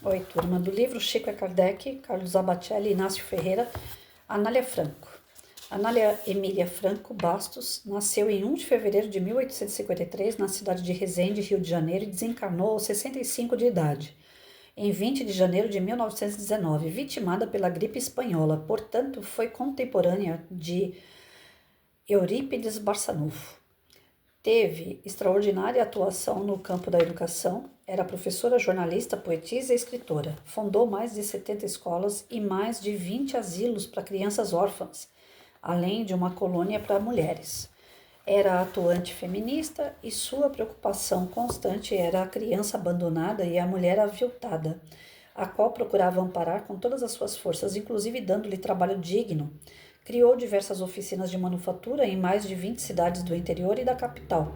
Oi, turma do livro Chico e Kardec, Carlos Zabacelli e Inácio Ferreira, Anália Franco. Anália Emília Franco Bastos nasceu em 1 de fevereiro de 1853 na cidade de Resende, Rio de Janeiro, e desencarnou aos 65 de idade, em 20 de janeiro de 1919, vitimada pela gripe espanhola, portanto foi contemporânea de Eurípides Barçanufo. Teve extraordinária atuação no campo da educação, era professora, jornalista, poetisa e escritora. Fundou mais de 70 escolas e mais de 20 asilos para crianças órfãs, além de uma colônia para mulheres. Era atuante feminista e sua preocupação constante era a criança abandonada e a mulher aviltada, a qual procurava amparar com todas as suas forças, inclusive dando-lhe trabalho digno. Criou diversas oficinas de manufatura em mais de 20 cidades do interior e da capital.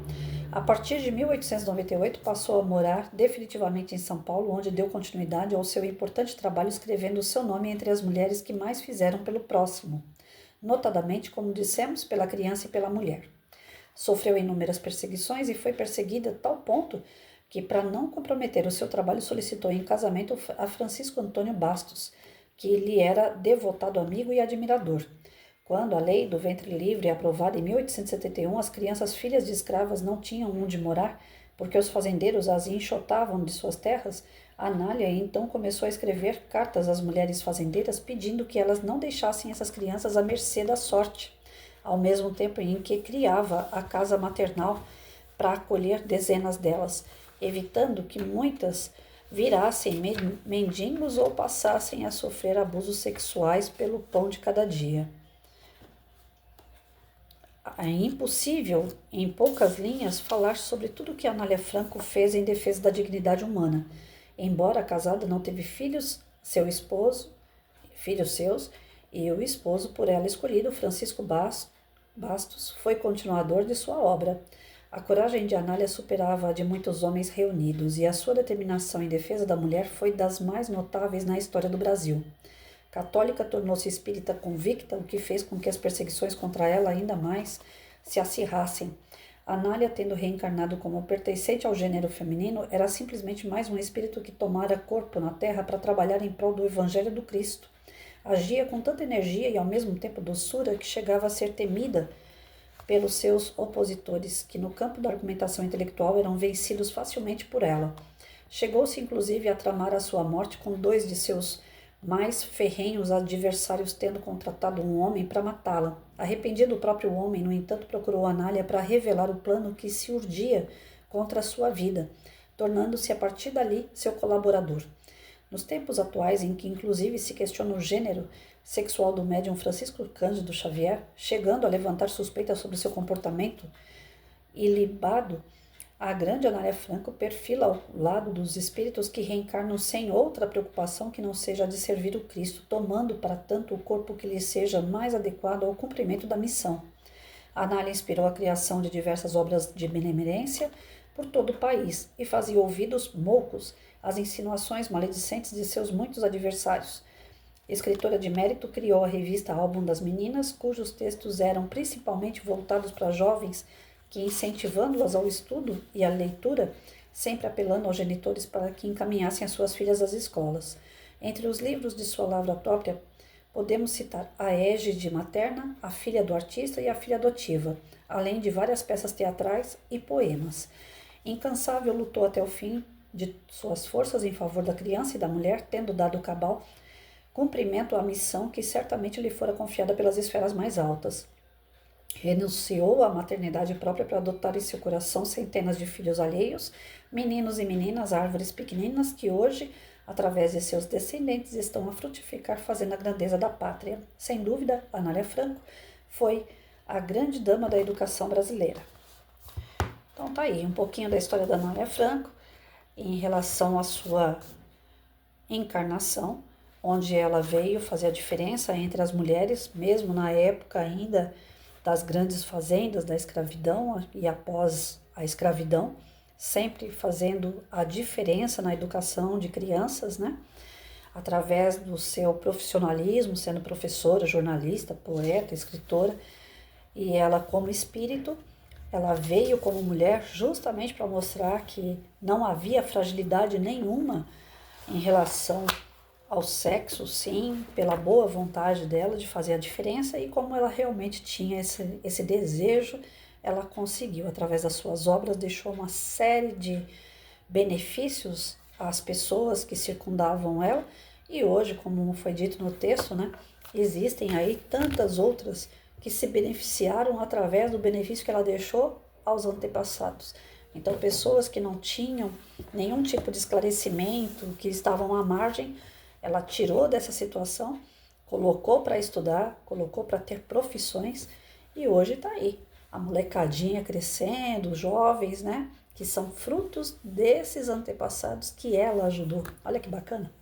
A partir de 1898, passou a morar definitivamente em São Paulo, onde deu continuidade ao seu importante trabalho escrevendo o seu nome entre as mulheres que mais fizeram pelo próximo, notadamente, como dissemos, pela criança e pela mulher. Sofreu inúmeras perseguições e foi perseguida a tal ponto que, para não comprometer o seu trabalho, solicitou em casamento a Francisco Antônio Bastos, que lhe era devotado amigo e admirador. Quando a lei do ventre livre é aprovada em 1871, as crianças filhas de escravas não tinham onde morar, porque os fazendeiros as enxotavam de suas terras. Anália então começou a escrever cartas às mulheres fazendeiras pedindo que elas não deixassem essas crianças à mercê da sorte, ao mesmo tempo em que criava a casa maternal para acolher dezenas delas, evitando que muitas virassem mendigos ou passassem a sofrer abusos sexuais pelo pão de cada dia. É impossível, em poucas linhas, falar sobre tudo o que Anália Franco fez em defesa da dignidade humana. Embora casada, não teve filhos seus, e o esposo por ela escolhido, Francisco Bastos, foi continuador de sua obra. A coragem de Anália superava a de muitos homens reunidos, e a sua determinação em defesa da mulher foi das mais notáveis na história do Brasil. Católica, tornou-se espírita convicta, o que fez com que as perseguições contra ela ainda mais se acirrassem. Anália, tendo reencarnado como pertencente ao gênero feminino, era simplesmente mais um espírito que tomara corpo na terra para trabalhar em prol do Evangelho do Cristo. Agia com tanta energia e ao mesmo tempo doçura que chegava a ser temida pelos seus opositores, que no campo da argumentação intelectual eram vencidos facilmente por ela. Chegou-se inclusive a tramar a sua morte com 2 de seus mais ferrenhos adversários, tendo contratado um homem para matá-la. Arrependido, o próprio homem, no entanto, procurou Anália para revelar o plano que se urdia contra a sua vida, tornando-se a partir dali seu colaborador. Nos tempos atuais, em que inclusive se questiona o gênero sexual do médium Francisco Cândido Xavier, chegando a levantar suspeitas sobre seu comportamento ilibado, a grande Anália Franco perfila ao lado dos espíritos que reencarnam sem outra preocupação que não seja a de servir o Cristo, tomando para tanto o corpo que lhe seja mais adequado ao cumprimento da missão. Anália inspirou a criação de diversas obras de benemerência por todo o país e fazia ouvidos moucos às insinuações maledicentes de seus muitos adversários. Escritora de mérito, criou a revista Álbum das Meninas, cujos textos eram principalmente voltados para jovens, que, incentivando-as ao estudo e à leitura, sempre apelando aos genitores para que encaminhassem as suas filhas às escolas. Entre os livros de sua lavra própria, podemos citar A Égide Materna, A Filha do Artista e A Filha Adotiva, além de várias peças teatrais e poemas. Incansável, lutou até o fim de suas forças em favor da criança e da mulher, tendo dado cabal cumprimento à missão que certamente lhe fora confiada pelas esferas mais altas. Renunciou à maternidade própria para adotar em seu coração centenas de filhos alheios, meninos e meninas, árvores pequeninas que hoje, através de seus descendentes, estão a frutificar fazendo a grandeza da pátria. Sem dúvida, Anália Franco foi a grande dama da educação brasileira. Então tá aí um pouquinho da história da Anália Franco em relação à sua encarnação, onde ela veio fazer a diferença entre as mulheres, mesmo na época ainda das grandes fazendas, da escravidão e após a escravidão, sempre fazendo a diferença na educação de crianças, né? Através do seu profissionalismo, sendo professora, jornalista, poeta, escritora, e ela como espírito, ela veio como mulher justamente para mostrar que não havia fragilidade nenhuma em relação ao sexo, sim, pela boa vontade dela de fazer a diferença e como ela realmente tinha esse desejo, ela conseguiu, através das suas obras, deixou uma série de benefícios às pessoas que circundavam ela e hoje, como foi dito no texto, né, existem aí tantas outras que se beneficiaram através do benefício que ela deixou aos antepassados. Então, pessoas que não tinham nenhum tipo de esclarecimento, que estavam à margem, ela tirou dessa situação, colocou para estudar, colocou para ter profissões e hoje está aí. A molecadinha crescendo, os jovens, né? Que são frutos desses antepassados que ela ajudou. Olha que bacana.